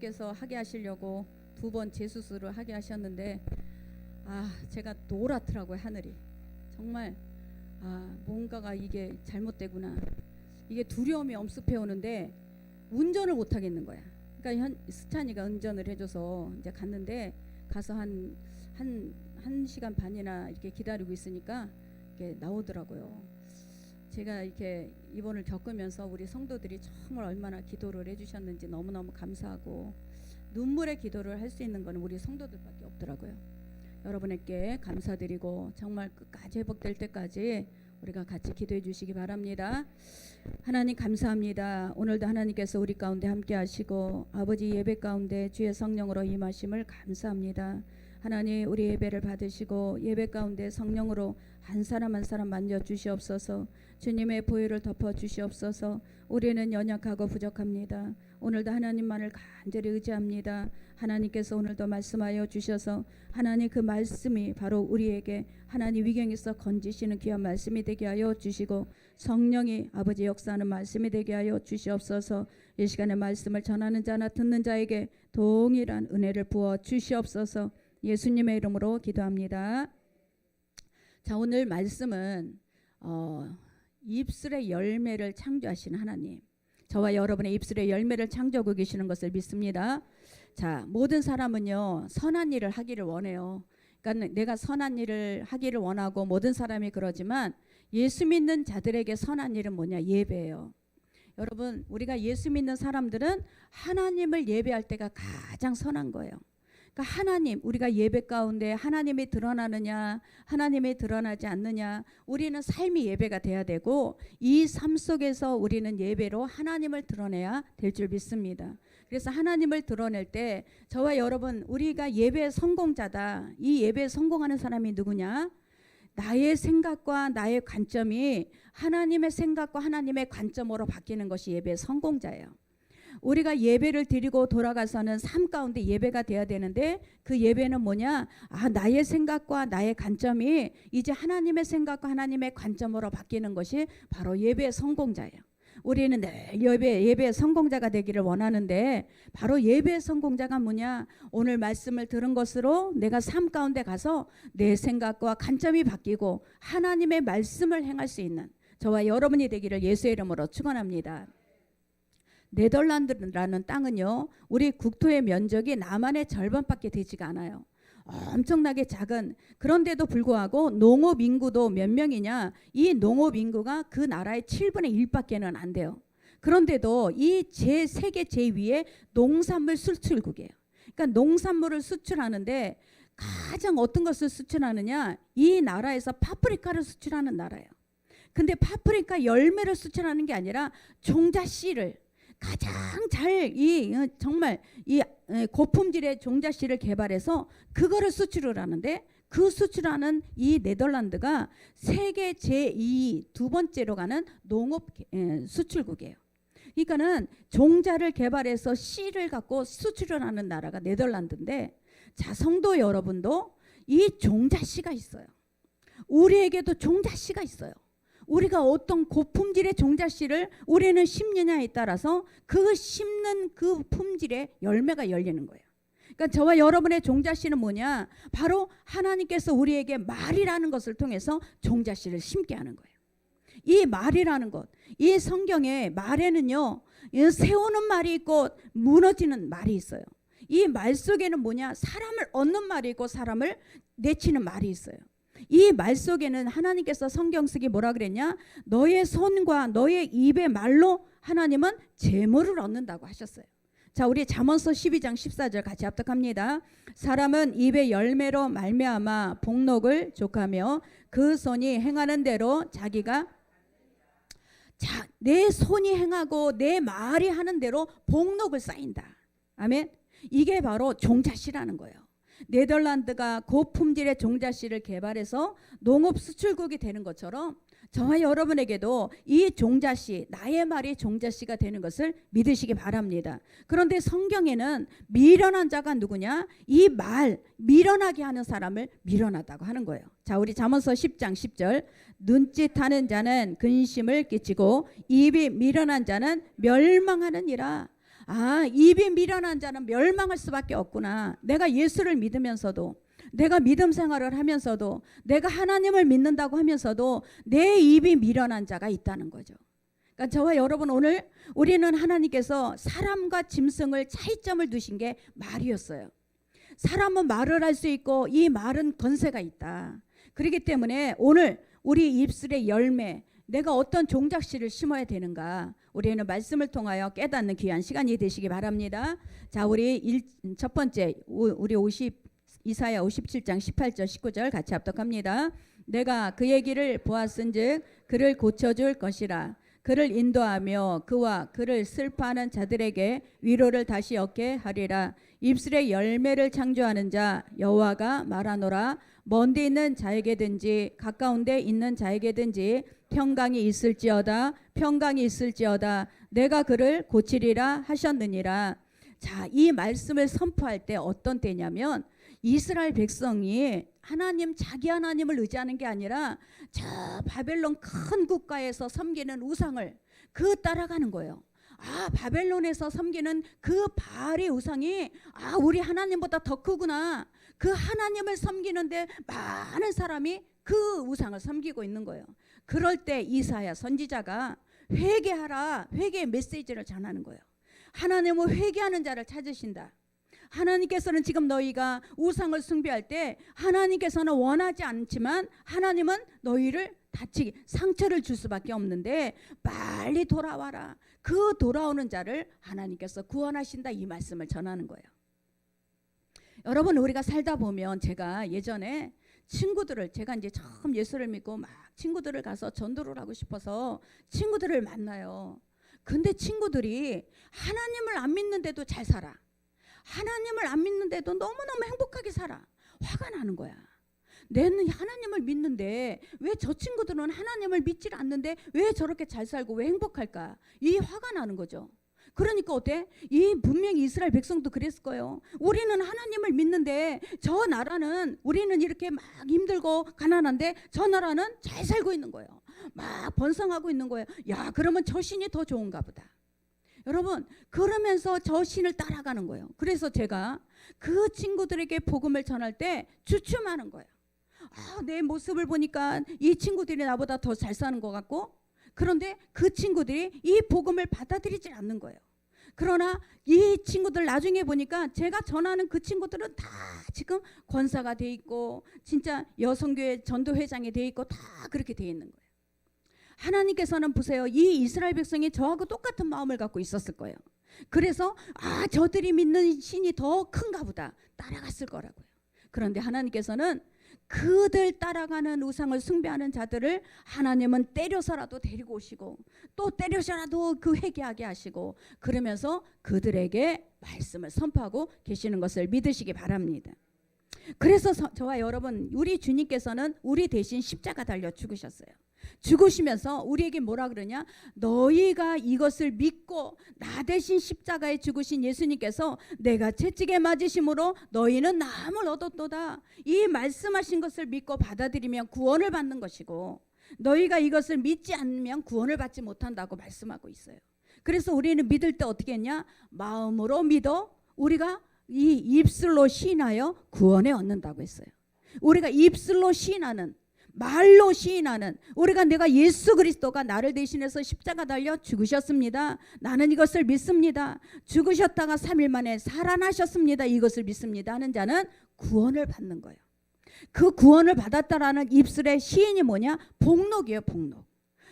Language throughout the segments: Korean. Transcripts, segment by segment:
하나님께서 하게 하시려고 2번 재수술을 하게 하셨는데 제가 노랗더라고요. 하늘이 정말 뭔가가 이게 잘못되구나. 이게 두려움이 엄습해 오는데 운전을 못 하겠는 거야. 그러니까 스찬이가 운전을 해줘서 이제 갔는데 가서 한 1시간 반이나 이렇게 기다리고 있으니까 이렇게 나오더라고요. 제가 이렇게 입원을 겪으면서 우리 성도들이 정말 얼마나 기도를 해주셨는지 너무너무 감사하고 눈물의 기도를 할 수 있는 건 우리 성도들밖에 없더라고요. 여러분에게 감사드리고 정말 끝까지 회복될 때까지 우리가 같이 기도해 주시기 바랍니다. 하나님 감사합니다. 오늘도 하나님께서 우리 가운데 함께 하시고 아버지 예배 가운데 주의 성령으로 임하심을 감사합니다. 하나님 우리 예배를 받으시고 예배 가운데 성령으로 한 사람 한 사람 만져주시옵소서. 주님의 보혈을 덮어주시옵소서. 우리는 연약하고 부족합니다. 오늘도 하나님만을 간절히 의지합니다. 하나님께서 오늘도 말씀하여 주셔서 하나님 그 말씀이 바로 우리에게 하나님 위경에서 건지시는 귀한 말씀이 되게 하여 주시고 성령이 아버지 역사하는 말씀이 되게 하여 주시옵소서. 이 시간에 말씀을 전하는 자나 듣는 자에게 동일한 은혜를 부어 주시옵소서. 예수님의 이름으로 기도합니다. 자, 오늘 말씀은 입술의 열매를 창조하신 하나님, 저와 여러분의 입술의 열매를 창조하고 계시는 것을 믿습니다. 자, 모든 사람은요 선한 일을 하기를 원해요. 그러니까 내가 선한 일을 하기를 원하고 모든 사람이 그러지만 예수 믿는 자들에게 선한 일은 뭐냐? 예배예요. 여러분, 우리가 예수 믿는 사람들은 하나님을 예배할 때가 가장 선한 거예요. 그러니까 하나님, 우리가 예배 가운데 하나님이 드러나느냐 하나님이 드러나지 않느냐, 우리는 삶이 예배가 돼야 되고 이 삶 속에서 우리는 예배로 하나님을 드러내야 될 줄 믿습니다. 그래서 하나님을 드러낼 때 저와 여러분, 우리가 예배의 성공자다. 이 예배에 성공하는 사람이 누구냐? 나의 생각과 나의 관점이 하나님의 생각과 하나님의 관점으로 바뀌는 것이 예배의 성공자예요. 우리가 예배를 드리고 돌아가서는 삶 가운데 예배가 돼야 되는데 그 예배는 뭐냐? 나의 생각과 나의 관점이 이제 하나님의 생각과 하나님의 관점으로 바뀌는 것이 바로 예배의 성공자예요. 우리는 늘 예배의 성공자가 되기를 원하는데 바로 예배의 성공자가 뭐냐? 오늘 말씀을 들은 것으로 내가 삶 가운데 가서 내 생각과 관점이 바뀌고 하나님의 말씀을 행할 수 있는 저와 여러분이 되기를 예수의 이름으로 축원합니다. 네덜란드라는 땅은요 우리 국토의 면적이 남한의 절반밖에 되지가 않아요. 엄청나게 작은, 그런데도 불구하고 농업 인구도 몇 명이냐? 이 농업 인구가 그 나라의 7분의 1밖에는 안 돼요. 그런데도 이 세계 제2의 농산물 수출국이에요. 그러니까 농산물을 수출하는데 가장 어떤 것을 수출하느냐? 이 나라에서 파프리카를 수출하는 나라예요. 근데 파프리카 열매를 수출하는 게 아니라 종자 씨를 가장 잘 정말 이 고품질의 종자 씨를 개발해서 그거를 수출을 하는데 그 수출하는 이 네덜란드가 세계 제2 두 번째로 가는 농업 수출국이에요. 그러니까는 종자를 개발해서 씨를 갖고 수출을 하는 나라가 네덜란드인데, 자, 성도 여러분도 이 종자 씨가 있어요. 우리에게도 종자 씨가 있어요. 우리가 어떤 고품질의 종자씨를 우리는 심느냐에 따라서 그 심는 그 품질의 열매가 열리는 거예요. 그러니까 저와 여러분의 종자씨는 뭐냐? 바로 하나님께서 우리에게 말이라는 것을 통해서 종자씨를 심게 하는 거예요. 이 말이라는 것, 이 성경에 말에는요 세우는 말이 있고 무너지는 말이 있어요. 이 말 속에는 뭐냐? 사람을 얻는 말이 있고 사람을 내치는 말이 있어요. 이 말 속에는 하나님께서 성경 쓰기 뭐라 그랬냐? 너의 손과 너의 입의 말로 하나님은 재물을 얻는다고 하셨어요. 자, 우리 잠언서 12장 14절 같이 합독합니다. 사람은 입의 열매로 말미암아 복록을 족하며 그 손이 행하는 대로 자기가, 자, 내 손이 행하고 내 말이 하는 대로 복록을 쌓인다. 아멘. 이게 바로 종자씨라는 거예요. 네덜란드가 고품질의 종자씨를 개발해서 농업 수출국이 되는 것처럼 저와 여러분에게도 이 종자씨, 나의 말이 종자씨가 되는 것을 믿으시기 바랍니다. 그런데 성경에는 미련한 자가 누구냐? 이 말, 미련하게 하는 사람을 미련하다고 하는 거예요. 자, 우리 잠언서 10장 10절. 눈짓하는 자는 근심을 끼치고 입이 미련한 자는 멸망하느니라. 입이 미련한 자는 멸망할 수밖에 없구나. 내가 예수를 믿으면서도, 내가 믿음 생활을 하면서도, 내가 하나님을 믿는다고 하면서도 내 입이 미련한 자가 있다는 거죠. 그러니까 저와 여러분, 오늘 우리는 하나님께서 사람과 짐승을 차이점을 두신 게 말이었어요. 사람은 말을 할 수 있고 이 말은 권세가 있다. 그렇기 때문에 오늘 우리 입술의 열매, 내가 어떤 종작씨를 심어야 되는가, 우리는 말씀을 통하여 깨닫는 귀한 시간이 되시기 바랍니다. 자, 우리 첫 번째, 우리 이사야 57장 18절 19절 같이 합독합니다. 내가 그의 길을 보았은즉 그를 고쳐줄 것이라. 그를 인도하며 그와 그를 슬퍼하는 자들에게 위로를 다시 얻게 하리라. 입술의 열매를 창조하는 자 여호와가 말하노라. 먼데 있는 자에게든지 가까운 데 있는 자에게든지 평강이 있을지어다, 평강이 있을지어다. 내가 그를 고치리라 하셨느니라. 자, 이 말씀을 선포할 때 어떤 때냐면, 이스라엘 백성이 자기 하나님을 의지하는 게 아니라 저 바벨론 큰 국가에서 섬기는 우상을 따라가는 거예요. 바벨론에서 섬기는 그 바알의 우상이 우리 하나님보다 더 크구나. 그 하나님을 섬기는데 많은 사람이 그 우상을 섬기고 있는 거예요. 그럴 때 이사야 선지자가 회개하라, 회개의 메시지를 전하는 거예요. 하나님은 회개하는 자를 찾으신다. 하나님께서는 지금 너희가 우상을 숭배할 때 하나님께서는 원하지 않지만 하나님은 너희를 상처를 줄 수밖에 없는데 빨리 돌아와라. 그 돌아오는 자를 하나님께서 구원하신다, 이 말씀을 전하는 거예요. 여러분, 우리가 살다 보면, 제가 예전에 제가 이제 처음 예수를 믿고 막 친구들을 가서 전도를 하고 싶어서 친구들을 만나요. 근데 친구들이 하나님을 안 믿는데도 잘 살아. 하나님을 안 믿는데도 너무너무 행복하게 살아. 화가 나는 거야. 내는 하나님을 믿는데 왜 저 친구들은 하나님을 믿질 않는데 왜 저렇게 잘 살고 왜 행복할까? 이 화가 나는 거죠. 그러니까 어때? 분명히 이스라엘 백성도 그랬을 거예요. 우리는 하나님을 믿는데 저 나라는, 우리는 이렇게 막 힘들고 가난한데 저 나라는 잘 살고 있는 거예요. 막 번성하고 있는 거예요. 야, 그러면 저 신이 더 좋은가 보다. 여러분, 그러면서 저 신을 따라가는 거예요. 그래서 제가 그 친구들에게 복음을 전할 때 주춤하는 거예요. 내 모습을 보니까 이 친구들이 나보다 더 잘 사는 것 같고, 그런데 그 친구들이 이 복음을 받아들이지 않는 거예요. 그러나 이 친구들 나중에 보니까 제가 전하는 그 친구들은 다 지금 권사가 돼 있고 진짜 여성교회 전도회장이 돼 있고 다 그렇게 돼 있는 거예요. 하나님께서는 보세요, 이 이스라엘 백성이 저하고 똑같은 마음을 갖고 있었을 거예요. 그래서 저들이 믿는 신이 더 큰가 보다, 따라갔을 거라고요. 그런데 하나님께서는 그들 따라가는 우상을 숭배하는 자들을 하나님은 때려서라도 데리고 오시고 또 때려서라도 회개하게 하시고, 그러면서 그들에게 말씀을 선포하고 계시는 것을 믿으시기 바랍니다. 그래서 저와 여러분, 우리 주님께서는 우리 대신 십자가 달려 죽으셨어요. 죽으시면서 우리에게 뭐라 그러냐? 너희가 이것을 믿고 나 대신 십자가에 죽으신 예수님께서 내가 채찍에 맞으심으로 너희는 나음을 얻었도다. 이 말씀하신 것을 믿고 받아들이면 구원을 받는 것이고, 너희가 이것을 믿지 않으면 구원을 받지 못한다고 말씀하고 있어요. 그래서 우리는 믿을 때 어떻게 했냐? 마음으로 믿어 우리가 이 입술로 시인하여 구원에 얻는다고 했어요. 우리가 입술로 시인하는, 말로 시인하는, 내가 예수 그리스도가 나를 대신해서 십자가 달려 죽으셨습니다. 나는 이것을 믿습니다. 죽으셨다가 3일 만에 살아나셨습니다. 이것을 믿습니다 하는 자는 구원을 받는 거예요. 그 구원을 받았다라는 입술의 시인이 뭐냐? 복록이에요, 복록.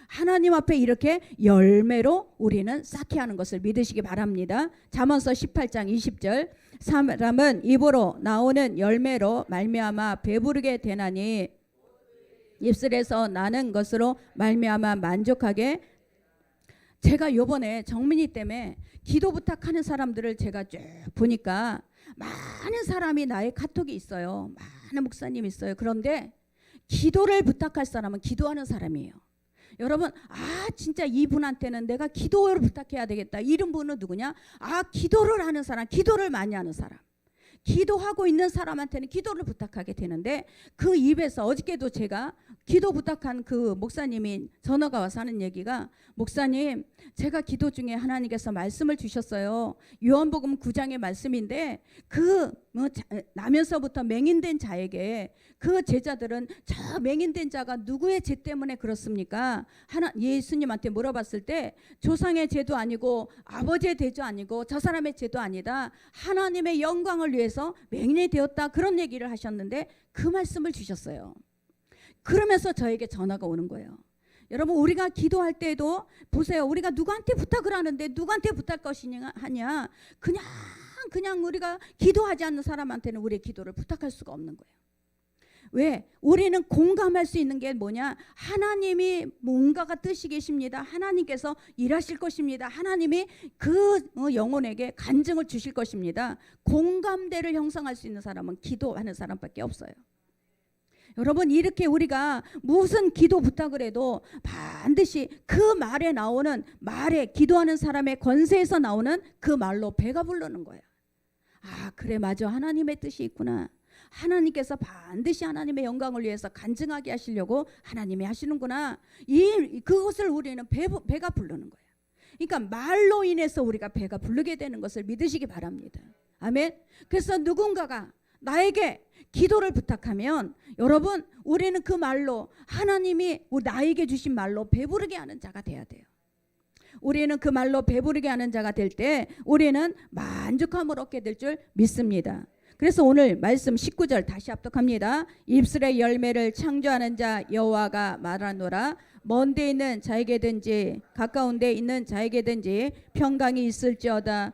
하나님 앞에 이렇게 열매로 우리는 쌓게 하는 것을 믿으시기 바랍니다. 잠언서 18장 20절, 사람은 입으로 나오는 열매로 말미암아 배부르게 되나니 입술에서 나는 것으로 말미암아 만족하게. 제가 요번에 정민이 때문에 기도 부탁하는 사람들을 제가 쭉 보니까 많은 사람이 나의 카톡이 있어요. 많은 목사님이 있어요. 그런데 기도를 부탁할 사람은 기도하는 사람이에요. 여러분, 진짜 이분한테는 내가 기도를 부탁해야 되겠다. 이런 분은 누구냐? 기도를 하는 사람, 기도를 많이 하는 사람. 기도하고 있는 사람한테는 기도를 부탁하게 되는데 그 입에서 어저께도 제가 기도 부탁한 그 목사님이 전화가 와서 하는 얘기가 목사님 제가 기도 중에 하나님께서 말씀을 주셨어요. 요한복음 9장의 말씀인데 그 나면서부터 맹인된 자에게 그 제자들은 저 맹인된 자가 누구의 죄 때문에 그렇습니까? 예수님한테 물어봤을 때 조상의 죄도 아니고 아버지의 죄도 아니고 저 사람의 죄도 아니다. 하나님의 영광을 위해서 맹인이 되었다. 그런 얘기를 하셨는데 그 말씀을 주셨어요. 그러면서 저에게 전화가 오는 거예요. 여러분 우리가 기도할 때도 보세요. 우리가 누구한테 부탁을 하는데 누구한테 부탁할 것이냐 하냐. 그냥 우리가 기도하지 않는 사람한테는 우리의 기도를 부탁할 수가 없는 거예요. 왜? 우리는 공감할 수 있는 게 뭐냐? 하나님이 뭔가가 뜻이 계십니다. 하나님께서 일하실 것입니다. 하나님이 그 영혼에게 간증을 주실 것입니다. 공감대를 형성할 수 있는 사람은 기도하는 사람밖에 없어요. 여러분 이렇게 우리가 무슨 기도 부탁을 해도 반드시 그 말에 나오는 말에 기도하는 사람의 권세에서 나오는 그 말로 배가 부르는 거예요. 아 그래 맞아 하나님의 뜻이 있구나. 하나님께서 반드시 하나님의 영광을 위해서 간증하게 하시려고 하나님이 하시는구나. 그것을 우리는 배가 부르는 거예요. 그러니까 말로 인해서 우리가 배가 부르게 되는 것을 믿으시기 바랍니다. 아멘. 그래서 누군가가 나에게 기도를 부탁하면 여러분 우리는 그 말로 하나님이 나에게 주신 말로 배부르게 하는 자가 돼야 돼요. 우리는 그 말로 배부르게 하는 자가 될 때 우리는 만족함을 얻게 될 줄 믿습니다. 그래서 오늘 말씀 19절 다시 합독합니다. 입술의 열매를 창조하는 자 여호와가 말하노라. 먼 데 있는 자에게든지 가까운 데 있는 자에게든지 평강이 있을지어다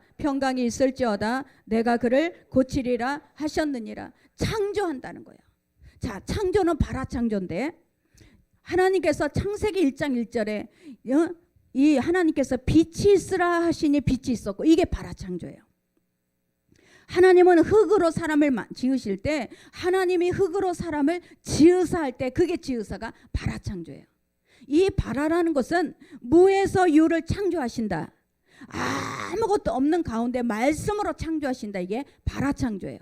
내가 그를 고치리라 하셨느니라. 창조한다는 거예요. 자, 창조는 발화창조인데 하나님께서 창세기 1장 1절에 이 하나님께서 빛이 있으라 하시니 빛이 있었고 이게 발화창조예요. 하나님은 흙으로 사람을 지으실 때 하나님이 흙으로 사람을 지으사 할 때 그게 지으사가 발화창조예요. 이 발화라는 것은 무에서 유를 창조하신다. 아무것도 없는 가운데 말씀으로 창조하신다. 이게 발화창조예요.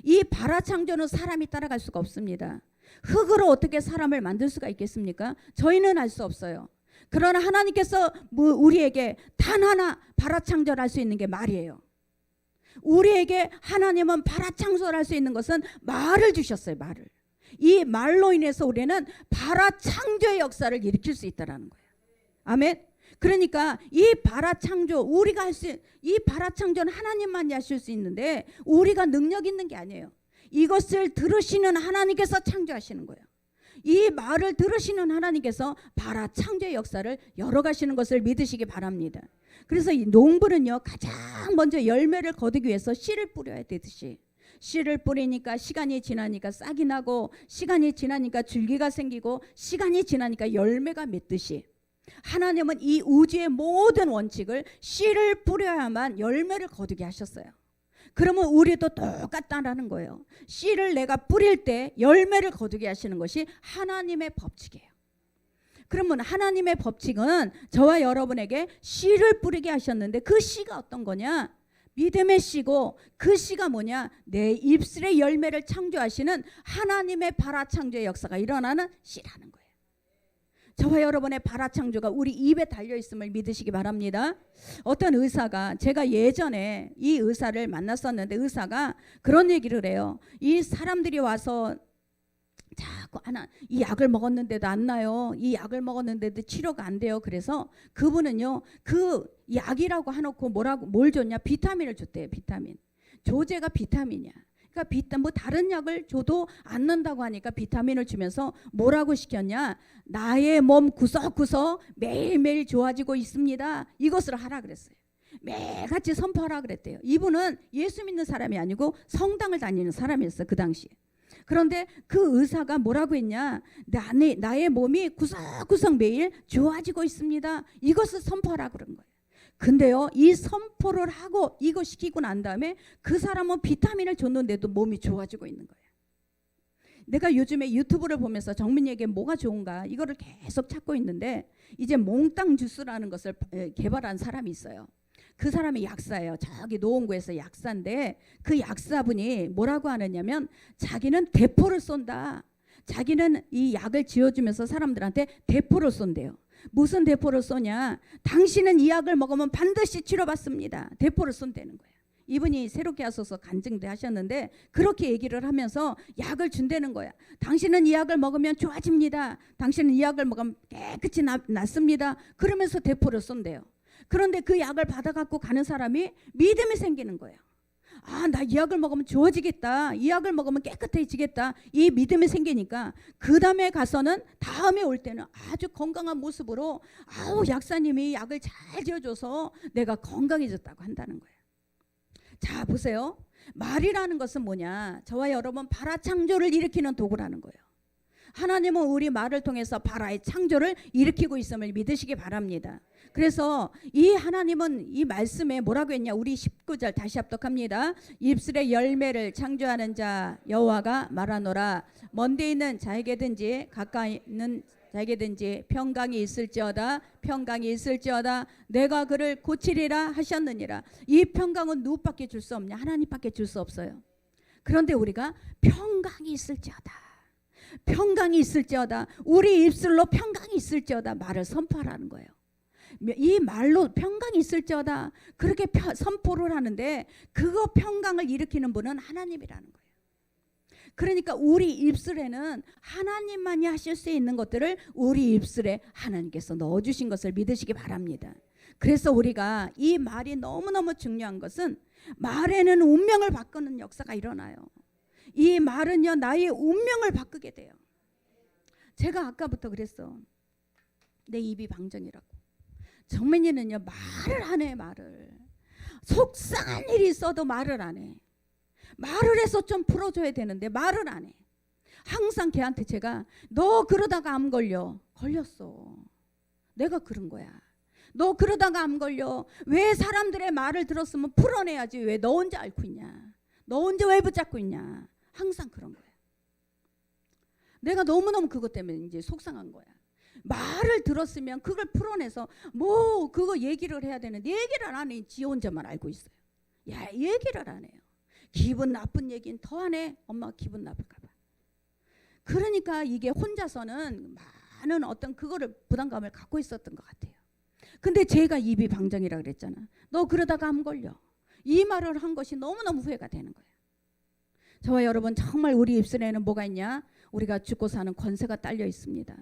이 발화창조는 사람이 따라갈 수가 없습니다. 흙으로 어떻게 사람을 만들 수가 있겠습니까? 저희는 알 수 없어요. 그러나 하나님께서 우리에게 단 하나 발화창조를 할 수 있는 게 말이에요. 우리에게 하나님은 발화창조를 할 수 있는 것은 말을 주셨어요. 말을. 이 말로 인해서 우리는 발화창조의 역사를 일으킬 수 있다는 거예요. 아멘. 그러니까 이 발화창조 우리가 할 수 이 발화창조는 하나님만이 하실 수 있는데 우리가 능력 있는 게 아니에요. 이것을 들으시는 하나님께서 창조하시는 거예요. 이 말을 들으시는 하나님께서 발화창조의 역사를 열어가시는 것을 믿으시기 바랍니다. 그래서 이 농부는요 가장 먼저 열매를 거두기 위해서 씨를 뿌려야 되듯이 씨를 뿌리니까 시간이 지나니까 싹이 나고 시간이 지나니까 줄기가 생기고 시간이 지나니까 열매가 맺듯이 하나님은 이 우주의 모든 원칙을 씨를 뿌려야만 열매를 거두게 하셨어요. 그러면 우리도 똑같다라는 거예요. 씨를 내가 뿌릴 때 열매를 거두게 하시는 것이 하나님의 법칙이에요. 그러면 하나님의 법칙은 저와 여러분에게 씨를 뿌리게 하셨는데 그 씨가 어떤 거냐? 믿음의 씨고 그 씨가 뭐냐? 내 입술의 열매를 창조하시는 하나님의 발화창조의 역사가 일어나는 씨라는 거예요. 저와 여러분의 발화창조가 우리 입에 달려있음을 믿으시기 바랍니다. 어떤 의사가 제가 예전에 이 의사를 만났었는데 의사가 그런 얘기를 해요. 이 사람들이 와서 자꾸 이 약을 먹었는데도 안 나요. 이 약을 먹었는데도 치료가 안 돼요. 그래서 그분은요 그 약이라고 해놓고 뭘 줬냐? 비타민을 줬대요. 비타민. 조제가 비타민이야. 그러니까 뭐 다른 약을 줘도 안 난다고 하니까 비타민을 주면서 뭐라고 시켰냐? 나의 몸 구석구석 매일매일 좋아지고 있습니다. 이것을 하라 그랬어요. 매일같이 선포하라 그랬대요. 이분은 예수 믿는 사람이 아니고 성당을 다니는 사람이었어요. 그 당시에. 그런데 그 의사가 뭐라고 했냐? 나의 몸이 구석구석 매일 좋아지고 있습니다. 이것을 선포하라 그런 거예요. 근데요 이 선포를 하고 이거 시키고 난 다음에 그 사람은 비타민을 줬는데도 몸이 좋아지고 있는 거예요. 내가 요즘에 유튜브를 보면서 정민이에게 뭐가 좋은가 이거를 계속 찾고 있는데 이제 몽땅 주스라는 것을 개발한 사람이 있어요. 그 사람이 약사예요. 저기 노원구에서 약사인데 그 약사분이 뭐라고 하느냐면 자기는 대포를 쏜다. 자기는 이 약을 지어주면서 사람들한테 대포를 쏜대요. 무슨 대포를 쏘냐? 당신은 이 약을 먹으면 반드시 치료받습니다. 대포를 쏜다는 거예요. 이분이 새롭게 하셔서 간증도 하셨는데 그렇게 얘기를 하면서 약을 준다는 거야. 당신은 이 약을 먹으면 좋아집니다. 당신은 이 약을 먹으면 깨끗이 낫습니다. 그러면서 대포를 쏜대요. 그런데 그 약을 받아갖고 가는 사람이 믿음이 생기는 거예요. 아, 나 이 약을 먹으면 좋아지겠다. 이 약을 먹으면 깨끗해지겠다. 이 믿음이 생기니까 그 다음에 가서는 다음에 올 때는 아주 건강한 모습으로 아우 약사님이 약을 잘 지어줘서 내가 건강해졌다고 한다는 거예요. 자 보세요. 말이라는 것은 뭐냐? 저와 여러분 발화 창조를 일으키는 도구라는 거예요. 하나님은 우리 말을 통해서 발화의 창조를 일으키고 있음을 믿으시기 바랍니다. 그래서 이 하나님은 이 말씀에 뭐라고 했냐? 우리 19절 다시 합독합니다. 입술의 열매를 창조하는 자 여호와가 말하노라. 먼데 있는 자에게든지 가까이 있는 자에게든지 평강이 있을지어다. 평강이 있을지어다. 내가 그를 고치리라 하셨느니라. 이 평강은 누구밖에 줄 수 없냐? 하나님밖에 줄 수 없어요. 그런데 우리가 평강이 있을지어다. 평강이 있을지어다. 우리 입술로 평강이 있을지어다 말을 선포하라는 거예요. 이 말로 평강이 있을지어다 그렇게 선포를 하는데 그거 평강을 일으키는 분은 하나님이라는 거예요. 그러니까 우리 입술에는 하나님만이 하실 수 있는 것들을 우리 입술에 하나님께서 넣어주신 것을 믿으시기 바랍니다. 그래서 우리가 이 말이 너무너무 중요한 것은 말에는 운명을 바꾸는 역사가 일어나요. 이 말은요 나의 운명을 바꾸게 돼요. 제가 아까부터 그랬어. 내 입이 방정이라고. 정민이는요 말을 안 해. 말을 속상한 일이 있어도 말을 안 해. 말을 해서 좀 풀어줘야 되는데 말을 안 해. 항상 걔한테 제가 너 그러다가 암 걸렸어. 내가 그런 거야. 너 그러다가 암 걸려. 왜 사람들의 말을 들었으면 풀어내야지 왜 너 혼자 앓고 있냐. 너 혼자 왜 붙잡고 있냐. 항상 그런 거야. 내가 너무너무 그것 때문에 이제 속상한 거야. 말을 들었으면 그걸 풀어내서 뭐 그거 얘기를 해야 되는데 얘기를 안 해. 지 혼자만 알고 있어요. 야 얘기를 안 해요. 기분 나쁜 얘기는 더 안 해. 엄마가 기분 나쁠까 봐. 그러니까 이게 혼자서는 많은 어떤 그거를 부담감을 갖고 있었던 것 같아요. 근데 제가 입이 방정이라 그랬잖아. 너 그러다가 암 걸려. 이 말을 한 것이 너무너무 후회가 되는 거예요. 저와 여러분 정말 우리 입술에는 뭐가 있냐? 우리가 죽고 사는 권세가 딸려 있습니다.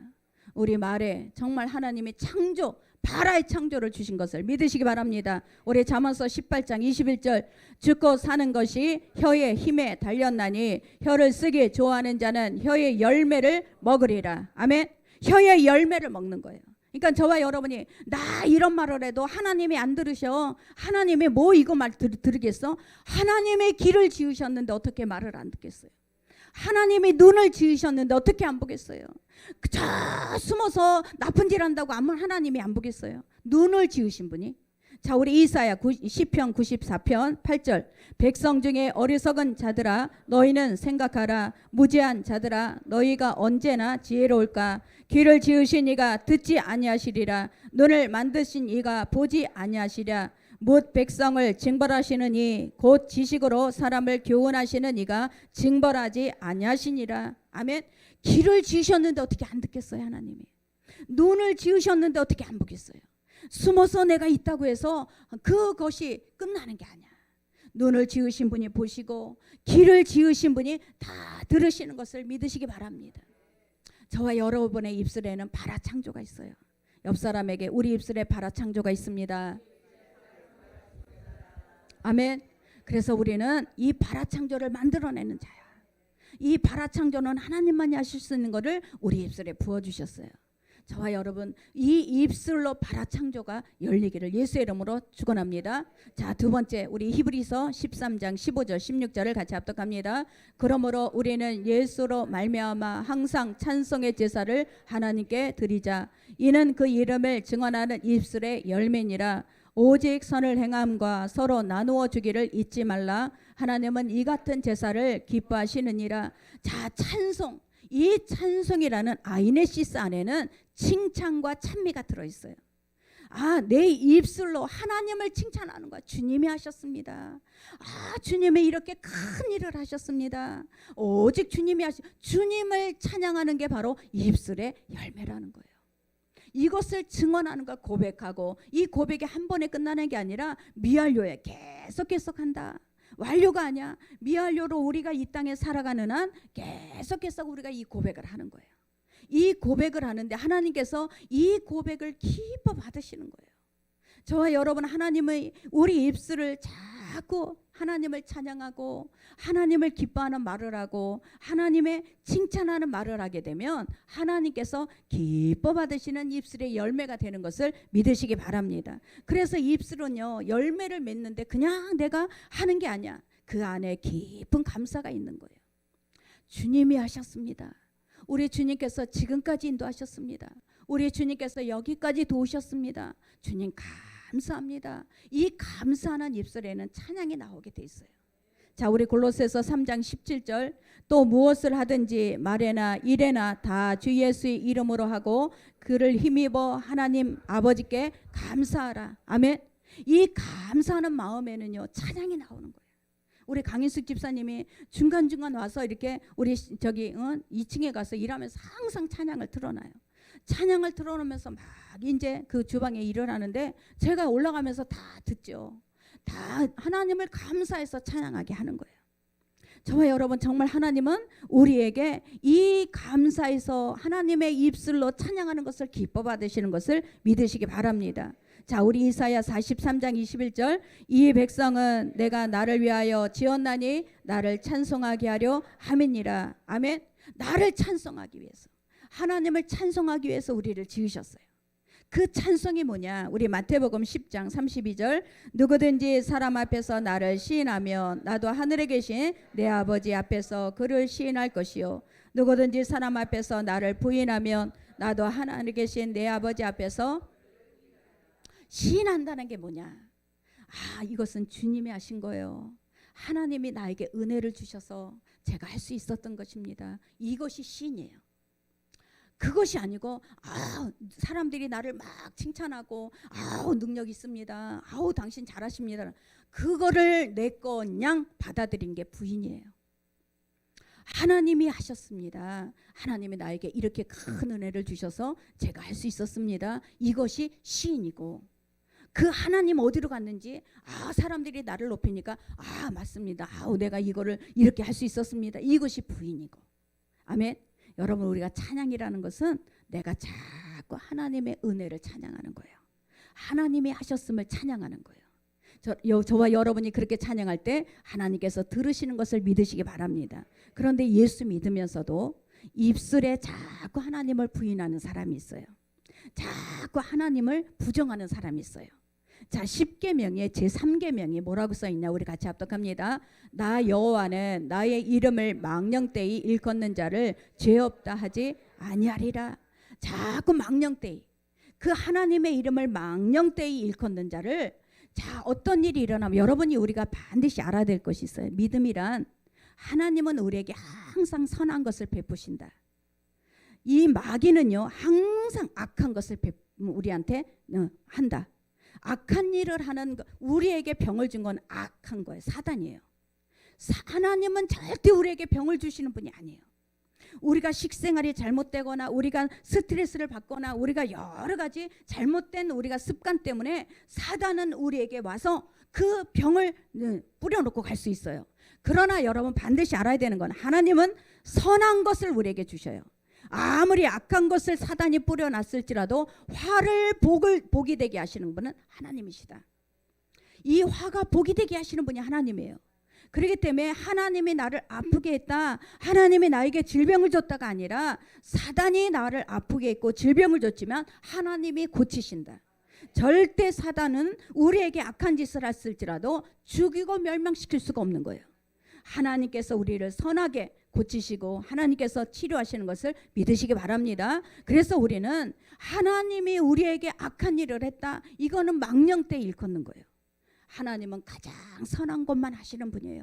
우리 말에 정말 하나님이 창조 발화의 창조를 주신 것을 믿으시기 바랍니다. 우리 잠언서 18장 21절 죽고 사는 것이 혀의 힘에 달렸나니 혀를 쓰기 좋아하는 자는 혀의 열매를 먹으리라. 아멘. 혀의 열매를 먹는 거예요. 그러니까 저와 여러분이 나 이런 말을 해도 하나님이 안 들으셔. 하나님이 뭐 이거 말 들으겠어? 하나님의 귀를 지으셨는데 어떻게 말을 안 듣겠어요? 하나님이 눈을 지으셨는데 어떻게 안 보겠어요? 저 숨어서 나쁜 짓 한다고 하나님이 안 보겠어요? 눈을 지으신 분이. 자 우리 이사야 시편 94편 8절 백성 중에 어리석은 자들아 너희는 생각하라. 무지한 자들아 너희가 언제나 지혜로울까. 귀를 지으신 이가 듣지 아니하시리라. 눈을 만드신 이가 보지 아니하시랴. 못 백성을 징벌하시는 이 곧 지식으로 사람을 교훈하시는 이가 징벌하지 아니하시니라. 아멘. 귀를 지으셨는데 어떻게 안 듣겠어요? 하나님이. 눈을 지으셨는데 어떻게 안 보겠어요? 숨어서 내가 있다고 해서 그것이 끝나는 게 아니야. 눈을 지으신 분이 보시고 귀를 지으신 분이 다 들으시는 것을 믿으시기 바랍니다. 저와 여러분의 입술에는 발화 창조가 있어요. 옆 사람에게 우리 입술에 발화 창조가 있습니다. 아멘. 그래서 우리는 이 발화 창조를 만들어내는 자야. 이 발화 창조는 하나님만이 하실 수 있는 것을 우리 입술에 부어주셨어요. 저와 여러분 이 입술로 발화 창조가 열리기를 예수의 이름으로 축원합니다. 자, 두 번째 우리 히브리서 13장 15절 16절을 같이 합독합니다. 그러므로 우리는 예수로 말미암아 항상 찬송의 제사를 하나님께 드리자. 이는 그 이름을 증언하는 입술의 열매니라. 오직 선을 행함과 서로 나누어 주기를 잊지 말라. 하나님은 이 같은 제사를 기뻐하시느니라. 자, 찬송. 이 찬송이라는 아이네시스 안에는 칭찬과 찬미가 들어있어요. 내 입술로 하나님을 칭찬하는 거야. 주님이 하셨습니다. 주님이 이렇게 큰 일을 하셨습니다. 오직 주님을 찬양하는 게 바로 입술의 열매라는 거예요. 이것을 증언하는 거, 고백하고, 이 고백이 한 번에 끝나는 게 아니라 미완료에 계속 한다. 완료가 아니야. 미완료로 우리가 이 땅에 살아가는 한 계속 우리가 이 고백을 하는 거예요. 이 고백을 하는데 하나님께서 이 고백을 기뻐 받으시는 거예요. 저와 여러분, 하나님의 우리 입술을 자꾸 하나님을 찬양하고 하나님을 기뻐하는 말을 하고 하나님의 칭찬하는 말을 하게 되면 하나님께서 기뻐 받으시는 입술의 열매가 되는 것을 믿으시기 바랍니다. 그래서 입술은요, 열매를 맺는데 그냥 내가 하는 게 아니야. 그 안에 깊은 감사가 있는 거예요. 주님이 하셨습니다. 우리 주님께서 지금까지 인도하셨습니다. 우리 주님께서 여기까지 도우셨습니다. 주님 감사합니다. 이 감사하는 입술에는 찬양이 나오게 돼 있어요. 자, 우리 골로새서 3장 17절, 또 무엇을 하든지 말에나 일에나 다 주 예수의 이름으로 하고 그를 힘입어 하나님 아버지께 감사하라. 아멘. 이 감사하는 마음에는요, 찬양이 나오는 거예요. 우리 강인숙 집사님이 중간중간 와서 이렇게 우리 2층에 가서 일하면서 항상 찬양을 틀어놔요. 찬양을 틀어놓으면서 막 이제 그 주방에 일을 하는데 제가 올라가면서 다 듣죠. 다 하나님을 감사해서 찬양하게 하는 거예요. 저와 여러분, 정말 하나님은 우리에게 이 감사해서 하나님의 입술로 찬양하는 것을 기뻐 받으시는 것을 믿으시기 바랍니다. 자, 우리 이사야 43장 21절, 이 백성은 내가 나를 위하여 지었나니 나를 찬송하게 하려 함이니라. 아멘. 나를 찬송하기 위해서, 하나님을 찬송하기 위해서 우리를 지으셨어요. 그 찬송이 뭐냐? 우리 마태복음 10장 32절, 누구든지 사람 앞에서 나를 시인하면 나도 하늘에 계신 내 아버지 앞에서 그를 시인할 것이요, 누구든지 사람 앞에서 나를 부인하면 나도 하늘에 계신 내 아버지 앞에서 시인한다는 게 뭐냐? 이것은 주님이 하신 거예요. 하나님이 나에게 은혜를 주셔서 제가 할 수 있었던 것입니다. 이것이 시인이에요. 그것이 아니고 사람들이 나를 막 칭찬하고 능력 있습니다. 당신 잘하십니다. 그거를 내 거 그냥 받아들인 게 부인이에요. 하나님이 하셨습니다. 하나님이 나에게 이렇게 큰 은혜를 주셔서 제가 할 수 있었습니다. 이것이 시인이고, 그 하나님 어디로 갔는지 사람들이 나를 높이니까 맞습니다. 내가 이거를 이렇게 할 수 있었습니다. 이것이 부인이고. 아멘. 여러분, 우리가 찬양이라는 것은 내가 자꾸 하나님의 은혜를 찬양하는 거예요. 하나님이 하셨음을 찬양하는 거예요. 저와 여러분이 그렇게 찬양할 때 하나님께서 들으시는 것을 믿으시기 바랍니다. 그런데 예수 믿으면서도 입술에 자꾸 하나님을 부인하는 사람이 있어요. 자꾸 하나님을 부정하는 사람이 있어요. 자, 10계명의 제3계명이 뭐라고 써있냐? 우리 같이 합독합니다. 나 여호와는 나의 이름을 망령되이 일컫는 자를 죄 없다 하지 아니하리라. 자꾸 망령되이, 그 하나님의 이름을 망령되이 일컫는 자를, 자, 어떤 일이 일어나면 여러분이 우리가 반드시 알아야 될 것이 있어요. 믿음이란, 하나님은 우리에게 항상 선한 것을 베푸신다. 이 마귀는요, 항상 악한 것을 우리한테 한다. 악한 일을 하는, 우리에게 병을 준 건 악한 거예요. 사단이에요. 하나님은 절대 우리에게 병을 주시는 분이 아니에요. 우리가 식생활이 잘못되거나 우리가 스트레스를 받거나 우리가 여러 가지 잘못된 우리가 습관 때문에 사단은 우리에게 와서 그 병을 뿌려놓고 갈 수 있어요. 그러나 여러분, 반드시 알아야 되는 건 하나님은 선한 것을 우리에게 주셔요. 아무리 악한 것을 사단이 뿌려놨을지라도 화를 복이 되게 하시는 분은 하나님이시다. 이 화가 복이 되게 하시는 분이 하나님이에요. 그렇기 때문에 하나님이 나를 아프게 했다, 하나님이 나에게 질병을 줬다가 아니라 사단이 나를 아프게 했고 질병을 줬지만 하나님이 고치신다. 절대 사단은 우리에게 악한 짓을 했을지라도 죽이고 멸망시킬 수가 없는 거예요. 하나님께서 우리를 선하게 고치시고 하나님께서 치료하시는 것을 믿으시기 바랍니다. 그래서 우리는 하나님이 우리에게 악한 일을 했다, 이거는 망령되이 일컫는 거예요. 하나님은 가장 선한 것만 하시는 분이에요.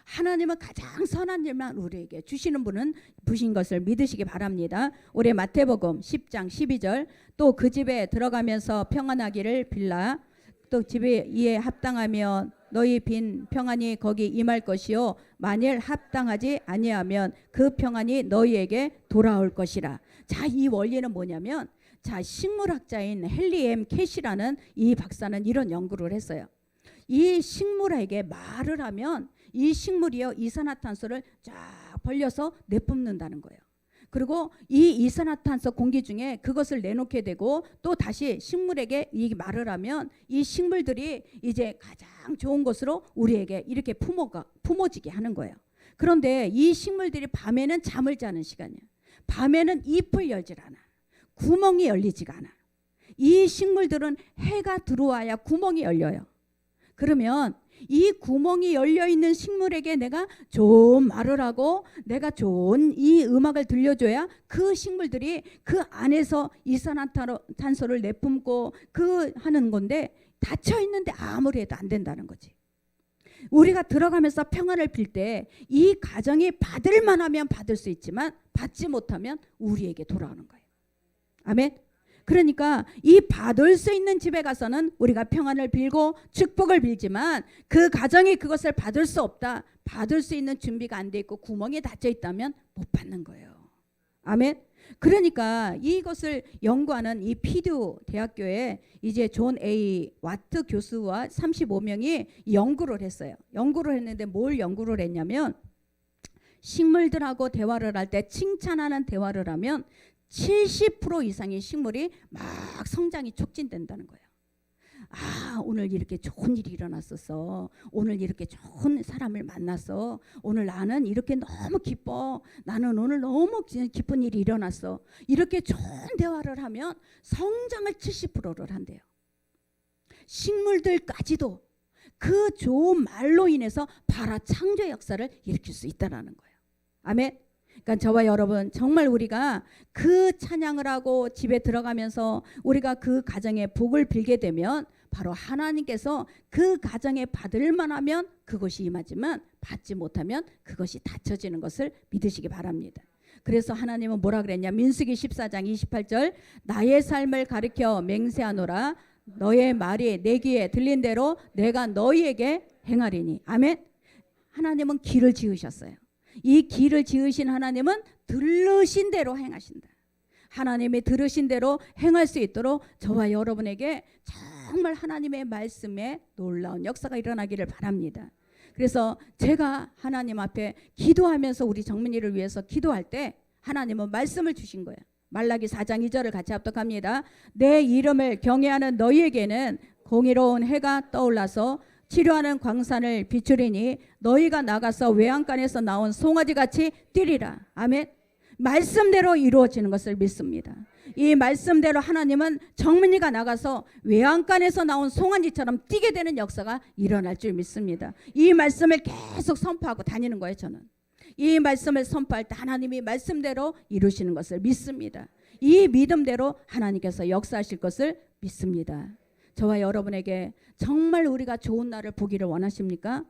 하나님은 가장 선한 일만 우리에게 주시는 분은 부신 것을 믿으시기 바랍니다. 우리 마태복음 10장 12절 또 그 집에 들어가면서 평안하기를 빌라. 또 집에 이에 합당하면 너희 빈 평안이 거기 임할 것이요 만일 합당하지 아니하면 그 평안이 너희에게 돌아올 것이라. 자, 이 원리는 뭐냐면, 자, 식물학자인 헨리 M 캣이라는 이 박사는 이런 연구를 했어요. 이 식물에게 말을 하면 이 식물이요 이산화탄소를 쫙 벌려서 내뿜는다는 거예요. 그리고 이 이산화탄소 공기 중에 그것을 내놓게 되고 또 다시 식물에게 이 말을 하면 이 식물들이 이제 가장 좋은 것으로 우리에게 이렇게 품어지게 하는 거예요. 그런데 이 식물들이 밤에는 잠을 자는 시간이에요. 밤에는 잎을 열질 않아. 구멍이 열리지가 않아. 이 식물들은 해가 들어와야 구멍이 열려요. 그러면 이 구멍이 열려있는 식물에게 내가 좋은 말을 하고 내가 좋은 이 음악을 들려줘야 그 식물들이 그 안에서 이산화탄소를 내뿜고 그 하는 건데, 닫혀있는데 아무리 해도 안 된다는 거지. 우리가 들어가면서 평안을 빌 때 이 가정이 받을 만하면 받을 수 있지만 받지 못하면 우리에게 돌아오는 거예요. 아멘. 그러니까 이 받을 수 있는 집에 가서는 우리가 평안을 빌고 축복을 빌지만 그 가정이 그것을 받을 수 없다, 받을 수 있는 준비가 안 돼 있고 구멍이 닫혀 있다면 못 받는 거예요. 아멘. 그러니까 이것을 연구하는 이 피듀 대학교에 이제 존 A 와트 교수와 35명이 연구를 했어요. 연구를 했는데 뭘 연구를 했냐면, 식물들하고 대화를 할 때 칭찬하는 대화를 하면 70% 이상의 식물이 막 성장이 촉진된다는 거예요. 아, 오늘 이렇게 좋은 일이 일어났었어. 오늘 이렇게 좋은 사람을 만났어. 오늘 나는 이렇게 너무 기뻐. 나는 오늘 너무 기쁜 일이 일어났어. 이렇게 좋은 대화를 하면 성장을 70%를 한대요. 식물들까지도 그 좋은 말로 인해서 바라 창조 역사를 일으킬 수 있다는 거예요. 아멘. 그러니까 저와 여러분, 정말 우리가 그 찬양을 하고 집에 들어가면서 우리가 그 가정에 복을 빌게 되면 바로 하나님께서 그 가정에 받을 만하면 그것이 임하지만 받지 못하면 그것이 닫혀지는 것을 믿으시기 바랍니다. 그래서 하나님은 뭐라 그랬냐, 민수기 14장 28절 나의 삶을 가리켜 맹세하노라. 너의 말이 내 귀에 들린 대로 내가 너희에게 행하리니. 아멘. 하나님은 길을 지으셨어요. 이 길을 지으신 하나님은 들으신 대로 행하신다. 하나님이 들으신 대로 행할 수 있도록 저와 여러분에게 정말 하나님의 말씀에 놀라운 역사가 일어나기를 바랍니다. 그래서 제가 하나님 앞에 기도하면서 우리 정민이를 위해서 기도할 때 하나님은 말씀을 주신 거예요. 말라기 4장 2절을 같이 합독합니다. 내 이름을 경외하는 너희에게는 공의로운 해가 떠올라서 치료하는 광산을 비추리니 너희가 나가서 외양간에서 나온 송아지같이 뛰리라. 아멘. 말씀대로 이루어지는 것을 믿습니다. 이 말씀대로 하나님은 정민이가 나가서 외양간에서 나온 송아지처럼 뛰게 되는 역사가 일어날 줄 믿습니다. 이 말씀을 계속 선포하고 다니는 거예요. 저는 이 말씀을 선포할 때 하나님이 말씀대로 이루시는 것을 믿습니다. 이 믿음대로 하나님께서 역사하실 것을 믿습니다. 저와 여러분에게 정말 우리가 좋은 날을 보기를 원하십니까?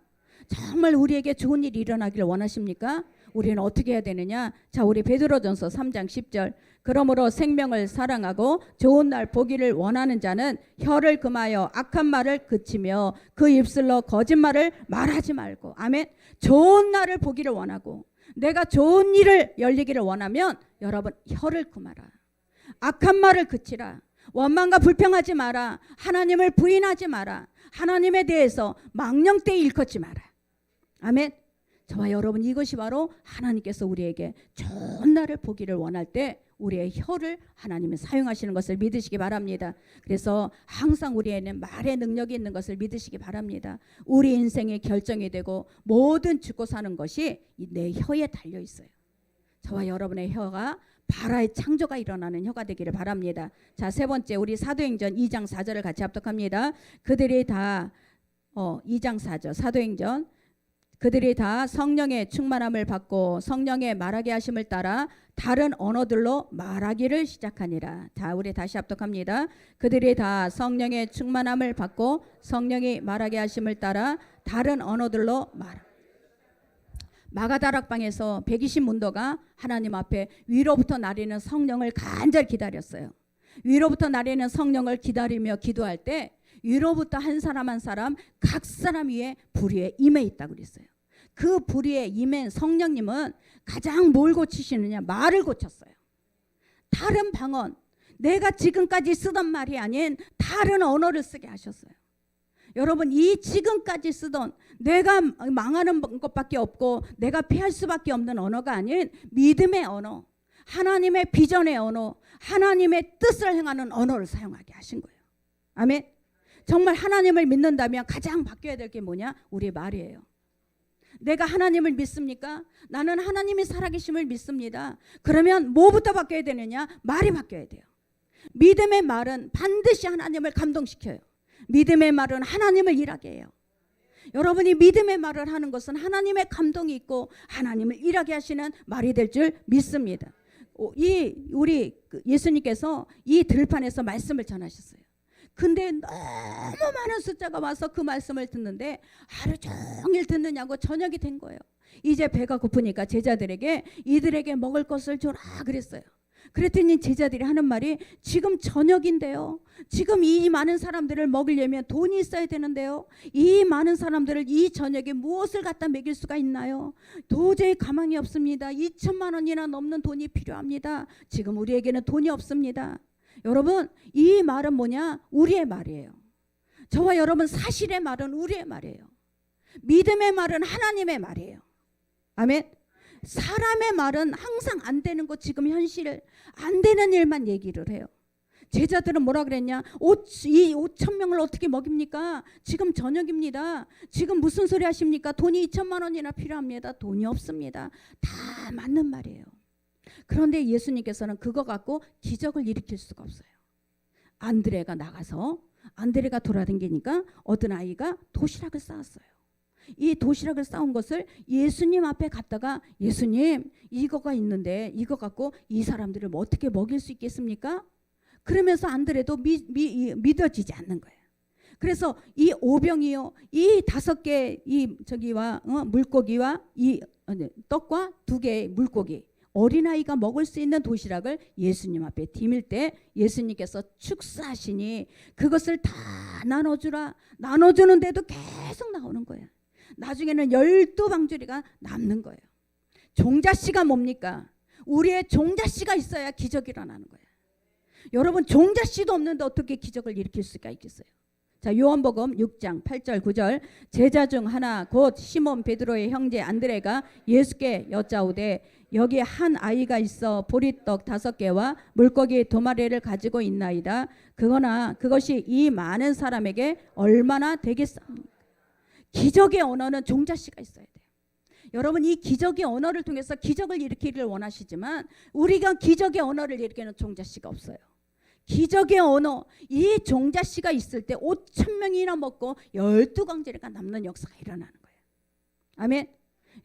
정말 우리에게 좋은 일이 일어나기를 원하십니까? 우리는 어떻게 해야 되느냐? 자, 우리 베드로전서 3장 10절 그러므로 생명을 사랑하고 좋은 날 보기를 원하는 자는 혀를 금하여 악한 말을 그치며 그 입술로 거짓말을 말하지 말고. 아멘. 좋은 날을 보기를 원하고 내가 좋은 일을 열리기를 원하면 여러분 혀를 금하라. 악한 말을 그치라. 원망과 불평하지 마라. 하나님을 부인하지 마라. 하나님에 대해서 망령되이 일컫지 마라. 아멘. 저와 여러분, 이것이 바로 하나님께서 우리에게 좋은 날을 보기를 원할 때 우리의 혀를 하나님은 사용하시는 것을 믿으시기 바랍니다. 그래서 항상 우리에는 말의 능력이 있는 것을 믿으시기 바랍니다. 우리 인생의 결정이 되고 모든 죽고 사는 것이 내 혀에 달려 있어요. 저와 여러분의 혀가 바라의 창조가 일어나는 혀가 되기를 바랍니다. 자, 세 번째, 우리 사도행전 2장 4절을 같이 합독합니다. 그들이 다 2장 4절 사도행전 그들이 다 성령의 충만함을 받고 성령의 말하게 하심을 따라 다른 언어들로 말하기를 시작하니라. 자, 우리 다시 합독합니다. 그들이 다 성령의 충만함을 받고 성령이 말하게 하심을 따라 다른 언어들로 마가다락방에서 120문도가 하나님 앞에 위로부터 내리는 성령을 간절히 기다렸어요. 위로부터 내리는 성령을 기다리며 기도할 때 위로부터 한 사람 한 사람 각 사람 위에 불의에 임해 있다고 그랬어요. 그 불의에 임한 성령님은 가장 뭘 고치시느냐? 말을 고쳤어요. 다른 방언, 내가 지금까지 쓰던 말이 아닌 다른 언어를 쓰게 하셨어요. 여러분, 이 지금까지 쓰던 내가 망하는 것밖에 없고 내가 피할 수밖에 없는 언어가 아닌 믿음의 언어, 하나님의 비전의 언어, 하나님의 뜻을 행하는 언어를 사용하게 하신 거예요. 아멘. 정말 하나님을 믿는다면 가장 바뀌어야 될 게 뭐냐? 우리의 말이에요. 내가 하나님을 믿습니까? 나는 하나님이 살아계심을 믿습니다. 그러면 뭐부터 바뀌어야 되느냐? 말이 바뀌어야 돼요. 믿음의 말은 반드시 하나님을 감동시켜요. 믿음의 말은 하나님을 일하게 해요. 여러분이 믿음의 말을 하는 것은 하나님의 감동이 있고 하나님을 일하게 하시는 말이 될 줄 믿습니다. 우리 예수님께서 이 들판에서 말씀을 전하셨어요. 근데 너무 많은 숫자가 와서 그 말씀을 듣는데 하루 종일 듣느냐고 저녁이 된 거예요. 이제 배가 고프니까 제자들에게 이들에게 먹을 것을 주라 그랬어요. 그랬더니 제자들이 하는 말이 지금 저녁인데요. 지금 이 많은 사람들을 먹이려면 돈이 있어야 되는데요. 이 많은 사람들을 이 저녁에 무엇을 갖다 먹일 수가 있나요? 도저히 가망이 없습니다. 2천만 원이나 넘는 돈이 필요합니다. 지금 우리에게는 돈이 없습니다. 여러분, 이 말은 뭐냐? 우리의 말이에요. 저와 여러분 사실의 말은 우리의 말이에요. 믿음의 말은 하나님의 말이에요. 아멘. 사람의 말은 항상 안 되는 거, 지금 현실 안 되는 일만 얘기를 해요. 제자들은 뭐라 그랬냐? 이 5천 명을 어떻게 먹입니까? 지금 저녁입니다. 지금 무슨 소리 하십니까? 돈이 2천만 원이나 필요합니다. 돈이 없습니다. 다 맞는 말이에요. 그런데 예수님께서는 그거 갖고 기적을 일으킬 수가 없어요. 안드레가 나가서 안드레가 돌아다니니까 어떤 아이가 도시락을 쌓았어요. 이 도시락을 쌓은 것을 예수님 앞에 갖다가 예수님 이거가 있는데 이거 갖고 이 사람들을 뭐 어떻게 먹일 수 있겠습니까? 그러면서 안드레도 믿어지지 않는 거예요. 그래서 이 오병이요, 이 5개 이 저기와 물고기와 이 떡과 2개의 물고기, 어린아이가 먹을 수 있는 도시락을 예수님 앞에 디밀 때 예수님께서 축사하시니 그것을 다 나눠주라. 나눠주는데도 계속 나오는 거예요. 나중에는 12방주리가 남는 거예요. 종자씨가 뭡니까? 우리의 종자씨가 있어야 기적이 일어나는 거예요. 여러분, 종자씨도 없는데 어떻게 기적을 일으킬 수가 있겠어요? 자, 요한복음 6장 8절 9절. 제자 중 하나 곧 시몬 베드로의 형제 안드레가 예수께 여짜오되 여기 한 아이가 있어 보리떡 5개와 물고기 2마리를 가지고 있나이다. 그것이 이 많은 사람에게 얼마나 되겠습니까? 기적의 언어는 종자씨가 있어야 돼요. 여러분, 이 기적의 언어를 통해서 기적을 일으키기를 원하시지만 우리가 기적의 언어를 일으키는 종자씨가 없어요. 기적의 언어, 이 종자씨가 있을 때 5천 명이나 먹고 12광제가 남는 역사가 일어나는 거예요. 아멘.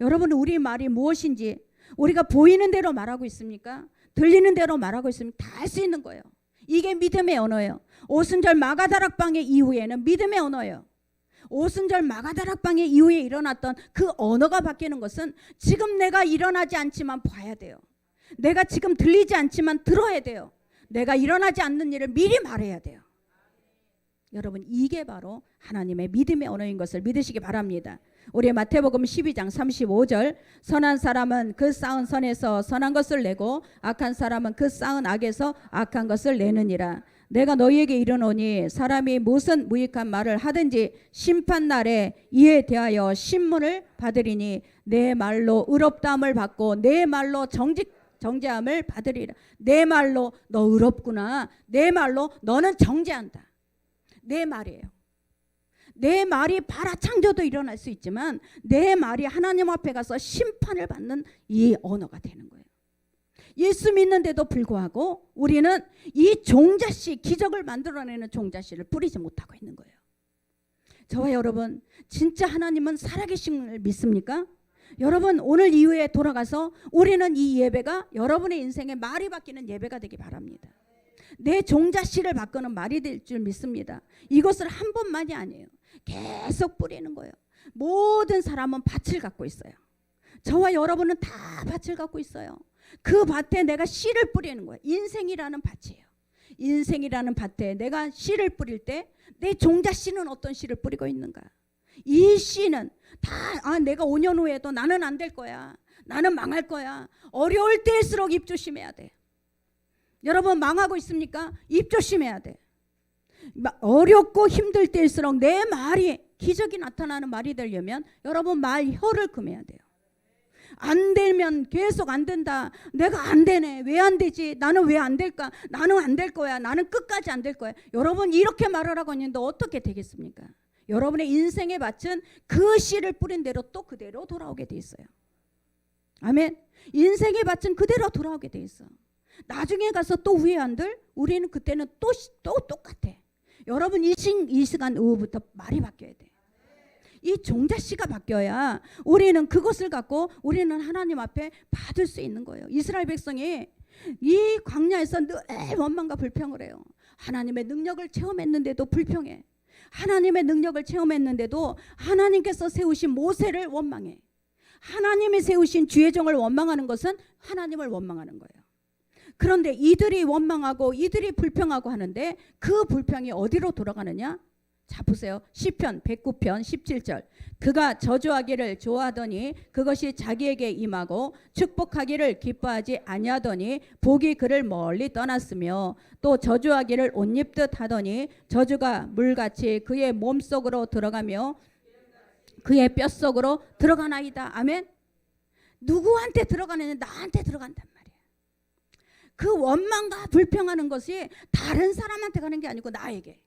여러분, 우리 말이 무엇인지 우리가 보이는 대로 말하고 있습니까? 들리는 대로 말하고 있으면 다 할 수 있는 거예요. 이게 믿음의 언어예요. 오순절 마가다락방의 이후에는 믿음의 언어예요. 오순절 마가다락방의 이후에 일어났던 그 언어가 바뀌는 것은 지금 내가 일어나지 않지만 봐야 돼요. 내가 지금 들리지 않지만 들어야 돼요. 내가 일어나지 않는 일을 미리 말해야 돼요. 여러분, 이게 바로 하나님의 믿음의 언어인 것을 믿으시기 바랍니다. 우리 마태복음 12장 35절. 선한 사람은 그 쌓은 선에서 선한 것을 내고 악한 사람은 그 쌓은 악에서 악한 것을 내느니라. 내가 너희에게 이르노니 사람이 무슨 무익한 말을 하든지 심판날에 이에 대하여 신문을 받으리니 내 말로 의롭다함을 받고 내 말로 정죄함을 받으리라. 내 말로 너 의롭구나. 내 말로 너는 정죄한다. 내 말이에요. 내 말이 발아창조도 일어날 수 있지만 내 말이 하나님 앞에 가서 심판을 받는 이 언어가 되는 거예요. 예수 믿는데도 불구하고 우리는 이 종자씨, 기적을 만들어내는 종자씨를 뿌리지 못하고 있는 거예요. 저와 여러분, 진짜 하나님은 살아계심을 믿습니까? 여러분, 오늘 이후에 돌아가서 우리는 이 예배가 여러분의 인생에 말이 바뀌는 예배가 되기 바랍니다. 내 종자씨를 바꾸는 말이 될 줄 믿습니다. 이것을 한 번만이 아니에요. 계속 뿌리는 거예요. 모든 사람은 밭을 갖고 있어요. 저와 여러분은 다 밭을 갖고 있어요. 그 밭에 내가 씨를 뿌리는 거예요. 인생이라는 밭이에요. 인생이라는 밭에 내가 씨를 뿌릴 때 내 종자 씨는 어떤 씨를 뿌리고 있는가? 이 씨는 다 내가 5년 후에도 나는 안 될 거야. 나는 망할 거야. 어려울 때일수록 입 조심해야 돼. 여러분 망하고 있습니까? 입 조심해야 돼. 어렵고 힘들 때일수록 내 말이 기적이 나타나는 말이 되려면 여러분 말 혀를 금해야 돼요. 안 되면 계속 안 된다. 내가 안 되네. 왜 안 되지? 나는 왜 안 될까? 나는 안 될 거야. 나는 끝까지 안 될 거야. 여러분 이렇게 말을 하고 있는데 어떻게 되겠습니까? 여러분의 인생의 밭은 그 씨를 뿌린 대로 또 그대로 돌아오게 돼 있어요. 아멘. 인생의 밭은 그대로 돌아오게 돼 있어. 나중에 가서 또 후회한들 우리는 그때는 또 똑같아. 여러분 이 시간 오후부터 말이 바뀌어야 돼. 이 종자씨가 바뀌어야 우리는 그것을 갖고 우리는 하나님 앞에 받을 수 있는 거예요. 이스라엘 백성이 이 광야에서 늘 원망과 불평을 해요. 하나님의 능력을 체험했는데도 불평해. 하나님의 능력을 체험했는데도 하나님께서 세우신 모세를 원망해. 하나님이 세우신 주의 종을 원망하는 것은 하나님을 원망하는 거예요. 그런데 이들이 원망하고 이들이 불평하고 하는데 그 불평이 어디로 돌아가느냐? 자 보세요. 시편 109편 17절. 그가 저주하기를 좋아하더니 그것이 자기에게 임하고 축복하기를 기뻐하지 아니하더니 복이 그를 멀리 떠났으며 또 저주하기를 옷 입듯 하더니 저주가 물같이 그의 몸속으로 들어가며 그의 뼛속으로 들어가나이다. 아멘. 누구한테 들어가느냐? 나한테 들어간단 말이야. 그 원망과 불평하는 것이 다른 사람한테 가는 게 아니고 나에게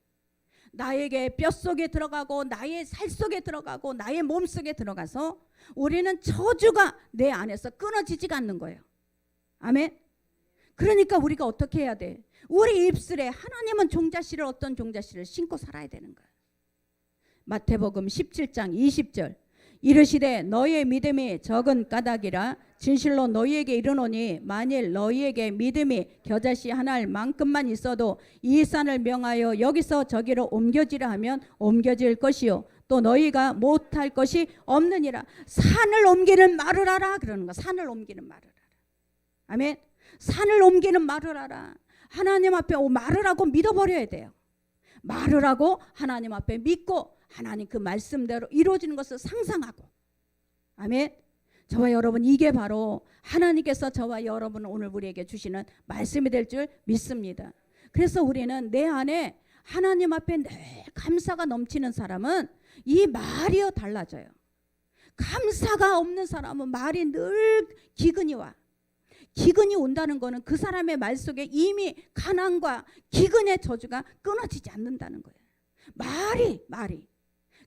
뼛속에 들어가고 나의 살 속에 들어가고 나의 몸속에 들어가서 우리는 저주가 내 안에서 끊어지지가 않는 거예요. 아멘. 그러니까 우리가 어떻게 해야 돼? 우리 입술에 하나님은 종자씨를 어떤 종자씨를 신고 살아야 되는 거예요. 마태복음 17장 20절. 이르시되 너희의 믿음이 적은 까닭이라 진실로 너희에게 이르노니 만일 너희에게 믿음이 겨자씨 하나일 만큼만 있어도 이 산을 명하여 여기서 저기로 옮겨지라 하면 옮겨질 것이요 또 너희가 못할 것이 없느니라. 산을 옮기는 말을 하라 그러는 거. 산을 옮기는 말을 하라. 아멘. 산을 옮기는 말을 하라. 하나님 앞에 말을 하고 믿어버려야 돼요. 말을 하고 하나님 앞에 믿고 하나님 그 말씀대로 이루어지는 것을 상상하고. 아멘. 저와 여러분 이게 바로 하나님께서 저와 여러분을 오늘 우리에게 주시는 말씀이 될 줄 믿습니다. 그래서 우리는 내 안에 하나님 앞에 늘 감사가 넘치는 사람은 이 말이요 달라져요. 감사가 없는 사람은 말이 늘 기근이 와. 기근이 온다는 것은 그 사람의 말 속에 이미 가난과 기근의 저주가 끊어지지 않는다는 거예요. 말이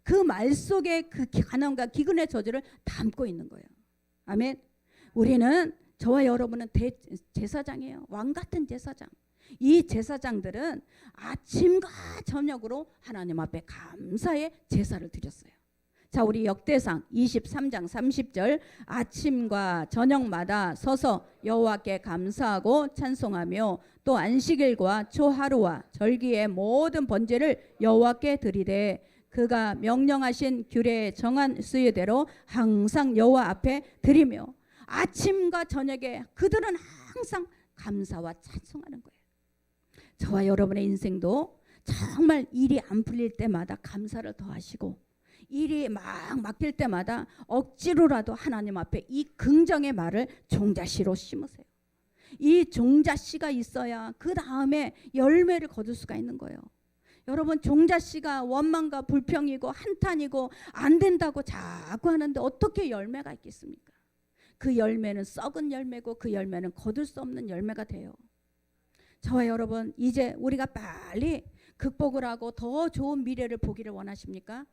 그 말 속에 그 가난과 기근의 저주를 담고 있는 거예요. 아멘. 우리는 저와 여러분은 제사장이에요. 왕 같은 제사장. 이 제사장들은 아침과 저녁으로 하나님 앞에 감사의 제사를 드렸어요. 자, 우리 역대상 23장 30절. 아침과 저녁마다 서서 여호와께 감사하고 찬송하며 또 안식일과 초하루와 절기의 모든 번제를 여호와께 드리되 그가 명령하신 규례에 정한 수요대로 항상 여호와 앞에 드리며. 아침과 저녁에 그들은 항상 감사와 찬송하는 거예요. 저와 여러분의 인생도 정말 일이 안 풀릴 때마다 감사를 더하시고 일이 막 막힐 때마다 억지로라도 하나님 앞에 이 긍정의 말을 종자씨로 심으세요. 이 종자씨가 있어야 그 다음에 열매를 거둘 수가 있는 거예요. 여러분 종자씨가 원망과 불평이고 한탄이고 안 된다고 자꾸 하는데 어떻게 열매가 있겠습니까? 그 열매는 썩은 열매고 그 열매는 거둘 수 없는 열매가 돼요. 저와 여러분 이제 우리가 빨리 극복을 하고 더 좋은 미래를 보기를 원하십니까?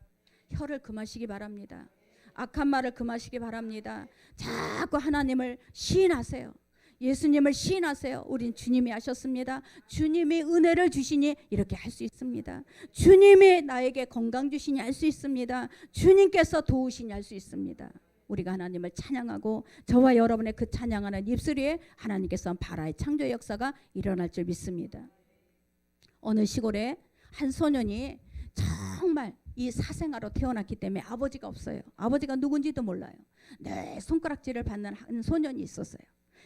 혀를 금하시기 바랍니다. 악한 말을 금하시기 바랍니다. 자꾸 하나님을 시인하세요. 예수님을 시인하세요. 우린 주님이 하셨습니다. 주님이 은혜를 주시니 이렇게 할 수 있습니다. 주님이 나에게 건강 주시니 할 수 있습니다. 주님께서 도우시니 할 수 있습니다. 우리가 하나님을 찬양하고 저와 여러분의 그 찬양하는 입술 위에 하나님께서 바라의 창조 역사가 일어날 줄 믿습니다. 어느 시골에 한 소년이 정말 이 사생아로 태어났기 때문에 아버지가 없어요. 아버지가 누군지도 몰라요. 늘 손가락질을 받는 한 소년이 있었어요.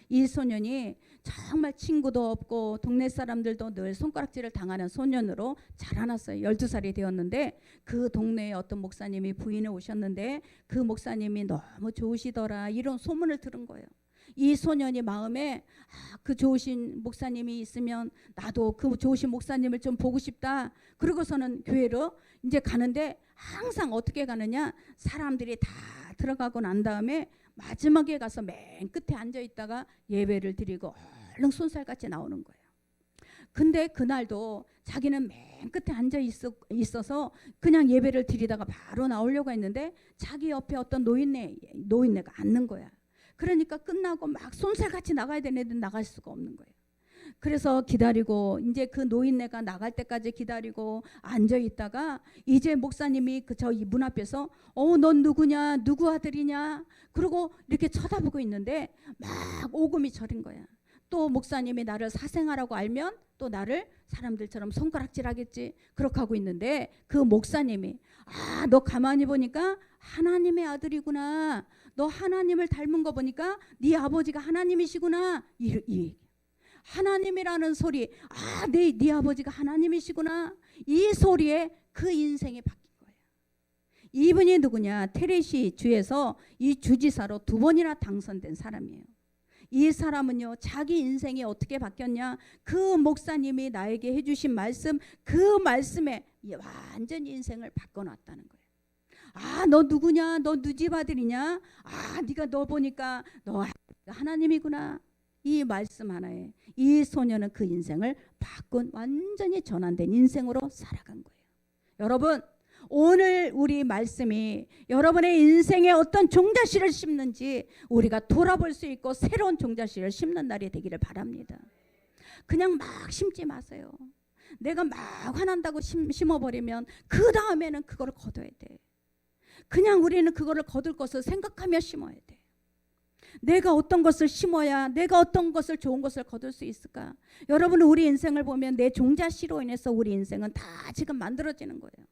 이 소년이 정말 친구도 없고 동네 사람들도 늘 손가락질을 당하는 소년으로 자라났어요. 12살이 되었는데 그 동네에 어떤 목사님이 부인해 오셨는데 그 목사님이 너무 좋으시더라 이런 소문을 들은 거예요. 이 소년이 마음에 그 좋으신 목사님이 있으면 나도 그 좋으신 목사님을 좀 보고 싶다. 그러고서는 교회로 이제 가는데 항상 어떻게 가느냐, 사람들이 다 들어가고 난 다음에 마지막에 가서 맨 끝에 앉아 있다가 예배를 드리고 얼른 손살같이 나오는 거예요. 근데 그날도 자기는 맨 끝에 앉아 있어서 그냥 예배를 드리다가 바로 나오려고 했는데 자기 옆에 어떤 노인네가 앉는 거야. 그러니까 끝나고 막 손살같이 나가야 되는데 나갈 수가 없는 거예요. 그래서 기다리고 이제 그 노인네가 나갈 때까지 기다리고 앉아 있다가 이제 목사님이 저 문 앞에서 넌 누구냐, 누구 아들이냐, 그러고 이렇게 쳐다보고 있는데 막 오금이 저린 거야. 또 목사님이 나를 사생아라고 알면 또 나를 사람들처럼 손가락질하겠지. 그렇게 하고 있는데 그 목사님이 너 가만히 보니까 하나님의 아들이구나. 너 하나님을 닮은 거 보니까 네 아버지가 하나님이시구나. 이 하나님이라는 소리, 네 아버지가 하나님이시구나. 이 소리에 그 인생이 바뀐 거예요. 이분이 누구냐? 테레시 주에서 이 주지사로 2번이나 당선된 사람이에요. 이 사람은요, 자기 인생이 어떻게 바뀌었냐, 그 목사님이 나에게 해주신 말씀, 그 말씀에 완전히 인생을 바꿔놨다는 거예요. 너 누구냐? 너 누 집 아들이냐? 네가 너 보니까 너 하나님이구나. 이 말씀 하나에 이 소녀는 그 인생을 바꾼 완전히 전환된 인생으로 살아간 거예요. 여러분, 오늘 우리 말씀이 여러분의 인생에 어떤 종자씨를 심는지 우리가 돌아볼 수 있고 새로운 종자씨를 심는 날이 되기를 바랍니다. 그냥 막 심지 마세요. 내가 막 화난다고 심어버리면 그 다음에는 그거를 거둬야 돼. 그냥 우리는 그거를 거둘 것을 생각하며 심어야 돼. 내가 어떤 것을 심어야 내가 어떤 것을 좋은 것을 거둘 수 있을까? 여러분, 우리 인생을 보면 내 종자씨로 인해서 우리 인생은 다 지금 만들어지는 거예요.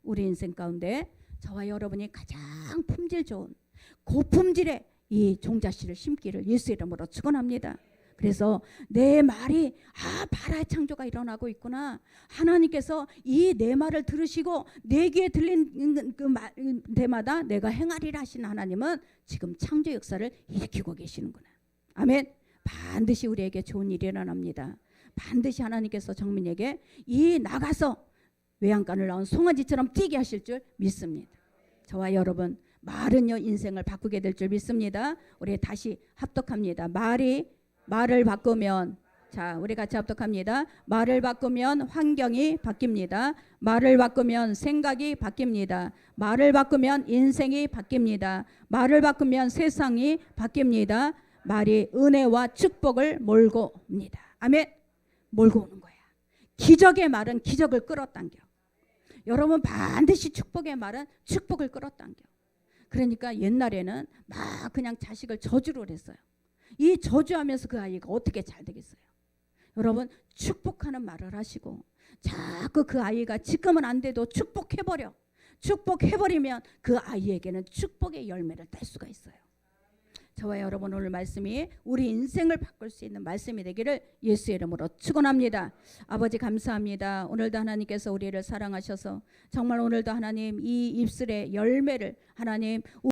우리 인생 가운데 저와 여러분이 가장 품질 좋은 고품질의 이 종자씨를 심기를 예수 이름으로 축원합니다. 그래서 내 말이 바라의 창조가 일어나고 있구나. 하나님께서 이 내 말을 들으시고 내 귀에 들린 그 때마다 내가 행하리라 하신 하나님은 지금 창조 역사를 일으키고 계시는구나. 아멘. 반드시 우리에게 좋은 일이 일어납니다. 반드시 하나님께서 정민에게 이 나가서 외양간을 낳은 송아지처럼 뛰게 하실 줄 믿습니다. 저와 여러분, 말은요 인생을 바꾸게 될 줄 믿습니다. 우리 다시 합독합니다. 말을 바꾸면, 자, 우리 같이 합독합니다. 말을 바꾸면 환경이 바뀝니다. 말을 바꾸면 생각이 바뀝니다. 말을 바꾸면 인생이 바뀝니다. 말을 바꾸면 세상이 바뀝니다. 말이 은혜와 축복을 몰고 옵니다. 아멘. 몰고 오는 거야. 기적의 말은 기적을 끌어당겨. 여러분, 반드시 축복의 말은 축복을 끌어당겨. 그러니까 옛날에는 막 그냥 자식을 저주를 했어요. 이 저주하면서 그 아이가 어떻게 잘 되겠어요? 여러분, 축복하는 말을 하시고 자꾸 그 아이가 지금은 안 돼도 축복해버려. 축복해버리면 그 아이에게는 축복의 열매를 딸 수가 있어요. 저와 여러분, 오늘 말씀이 우리 인생을 바꿀 수 있는 말씀이 되기를 예수의 이름으로 축원합니다. 아버지, 감사합니다. 오늘도 하나님께서 우리를 사랑하셔서 정말 오늘도 하나님 이 입술의 열매를 하나님